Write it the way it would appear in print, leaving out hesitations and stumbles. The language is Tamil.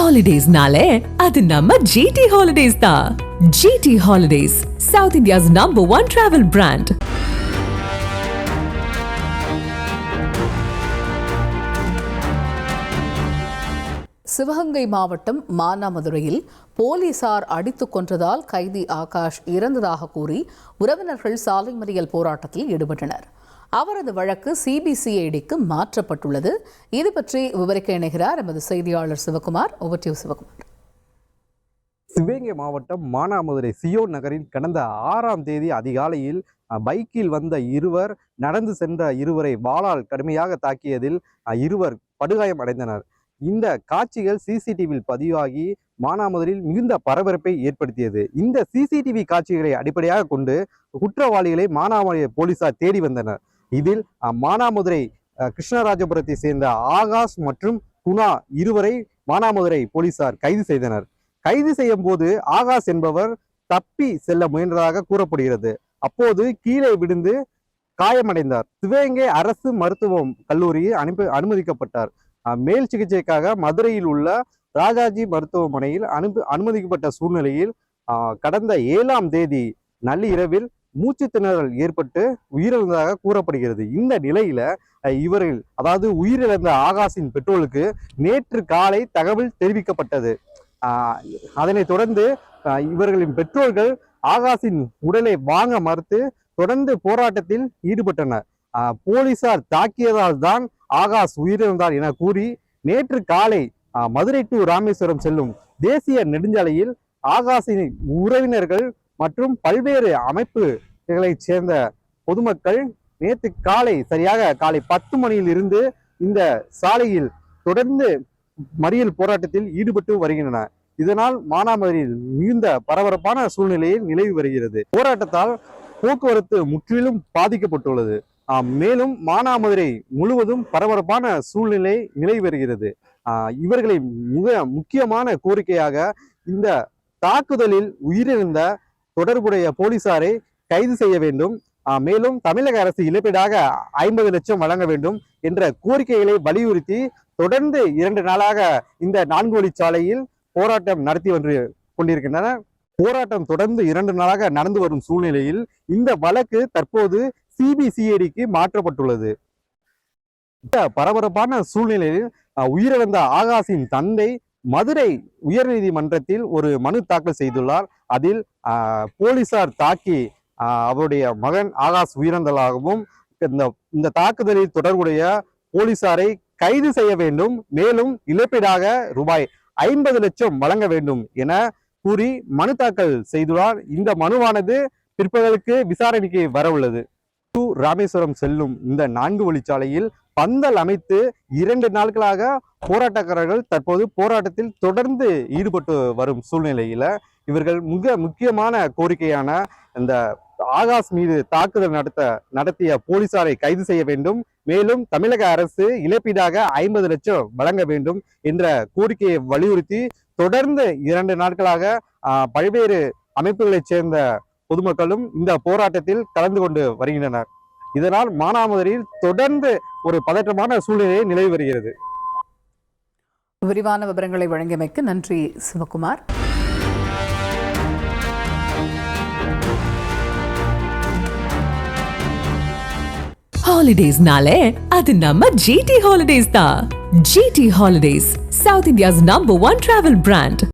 Holidays-nale, அது நம்ம GT Holidays தான். GT Holidays, South India's #1 travel brand. Sivaganga மாவட்டம் மானாமதுரையில் போலீசார் அடித்துக் கொன்றதால் கைதி ஆகாஷ் இறந்ததாக கூறி உறவினர்கள் சாலை மறியல் போராட்டத்தில் ஈடுபட்டனர். அவரது வழக்கு சிபிசிஐடிக்கு மாற்றப்பட்டுள்ளது. இது பற்றி விவரிக்க இணைகிறார் எமது செய்தியாளர் Sivakumar. Over to you, Sivakumar. Sivaganga மாவட்டம் மானாமதுரை சியோன் நகரில் கடந்த 6ஆம் தேதி அதிகாலையில் பைக்கில் வந்த இருவர் நடந்து சென்ற இருவரை வாளால் கடுமையாக தாக்கியதில் இருவர் படுகாயம் அடைந்தனர். இந்த காட்சிகள் சிசிடிவியில் பதிவாகி மானாமதுரையில் மிகுந்த பரபரப்பை ஏற்படுத்தியது. இந்த சிசிடிவி காட்சிகளை அடிப்படையாக கொண்டு குற்றவாளிகளை மானாமதுரை போலீசார் தேடி வந்தனர். இதில் மானாமதுரை கிருஷ்ணராஜபுரத்தை சேர்ந்த ஆகாஷ் மற்றும் குணா இருவரை மானாமதுரை போலீசார் கைது செய்தனர். கைது செய்யும் போது ஆகாஷ் என்பவர் தப்பி செல்ல முயன்றதாக கூறப்படுகிறது. அப்போது கீழே விழுந்து காயமடைந்தார். சிவகங்கை அரசு மருத்துவம் கல்லூரியில் அனுமதிக்கப்பட்டார். மேல் சிகிச்சைக்காக மதுரையில் உள்ள ராஜாஜி மருத்துவமனையில் அனுமதிக்கப்பட்ட சூழ்நிலையில் கடந்த 7ஆம் தேதி நள்ளிரவில் மூச்சு திணறல் ஏற்பட்டு உயிரிழந்ததாக கூறப்படுகிறது. இந்த நிலையில இவர்கள், அதாவது உயிரிழந்த ஆகாஷின் பெற்றோருக்கு நேற்று காலை தகவல் தெரிவிக்கப்பட்டது. அதனைத் தொடர்ந்து இவர்களின் பெற்றோர்கள் ஆகாஷின் உடலை வாங்க மறுத்து தொடர்ந்து போராட்டத்தில் ஈடுபட்டனர். போலீசார் தாக்கியதால் தான் ஆகாஷ் உயிரிழந்தார் என கூறி நேற்று காலை மதுரை டு ராமேஸ்வரம் செல்லும் தேசிய நெடுஞ்சாலையில் ஆகாஷின் உறவினர்கள் மற்றும் பல்வேறு அமைப்புகளைச் சேர்ந்த பொதுமக்கள் நேற்று காலை சரியாக காலை 10 மணியில் இருந்து இந்த சாலையில் தொடர்ந்து மறியல் போராட்டத்தில் ஈடுபட்டு வருகின்றனர். இதனால் மானாமதுரையில் மிகுந்த பரபரப்பான சூழ்நிலையில் நிலவி வருகிறது. போராட்டத்தால் போக்குவரத்து முற்றிலும் பாதிக்கப்பட்டுள்ளது. மேலும் மானாமதுரை முழுவதும் பரபரப்பான சூழ்நிலை நிலவி வருகிறது. இவர்களை முக்கியமான கோரிக்கையாக இந்த தாக்குதலில் உயிரிழந்த தொடர்புடைய போலீசாரை கைது செய்ய வேண்டும். மேலும் தமிழக அரசு இழப்பீடாக 50 லட்சம் வழங்க வேண்டும் என்ற கோரிக்கைகளை வலியுறுத்தி தொடர்ந்து 2 நாளாக இந்த 4 வழிச்சாலையில் போராட்டம் நடத்தி வந்து கொண்டிருக்கின்றனர். போராட்டம் தொடர்ந்து 2 நாளாக நடந்து வரும் சூழ்நிலையில் இந்த வழக்கு தற்போது சிபிசிஐடிக்கு மாற்றப்பட்டுள்ளது. இந்த பரபரப்பான சூழ்நிலையில் உயிரிழந்த ஆகாஷின் தந்தை மதுரை உயர்நீதிமன்றத்தில் ஒரு மனு தாக்கல் செய்துள்ளார். அதில் போலீசார் தாக்கி அவருடைய மகன் ஆகாஷ் உயிரிழந்ததாகவும் இந்த தாக்குதலில் தொடர்புடைய போலீசாரை கைது செய்ய வேண்டும், மேலும் இழப்பீடாக ரூபாய் 50 லட்சம் வழங்க வேண்டும் என கூறி மனு தாக்கல் செய்துள்ளார். இந்த மனுவானது பிற்பகலுக்கு விசாரணைக்கு வர உள்ளது. ராமேஸ்வரம் செல்லும் இந்த 4 வழிச்சாலையில் பந்தல் அமைத்து 2 நாட்களாக போராட்டக்காரர்கள் தற்போது போராட்டத்தில் தொடர்ந்து ஈடுபட்டு வரும் சூழ்நிலையில இவர்கள் மிக முக்கியமான கோரிக்கையான இந்த ஆகாஷ் மீது தாக்குதல் நடத்திய போலீசாரை கைது செய்ய வேண்டும், மேலும் தமிழக அரசு இழப்பீடாக 50 லட்சம் வழங்க வேண்டும் என்ற கோரிக்கையை வலியுறுத்தி தொடர்ந்து 2 நாட்களாக பல்வேறு அமைப்புகளைச் சேர்ந்த பொதுமக்களும் இந்த போராட்டத்தில் கலந்து கொண்டு வருகின்றனர். இதனால் மானாமதுரையில் தொடர்ந்து ஒரு பதற்றமான சூழ்நிலை நிலவி வருகிறது. விரிவான விவரங்களை வழங்கியமைக்கு நன்றி சிவகுமார். Holidays-nale, அது நம்ம GT Holidays தான். GT Holidays, South India's #1 travel brand.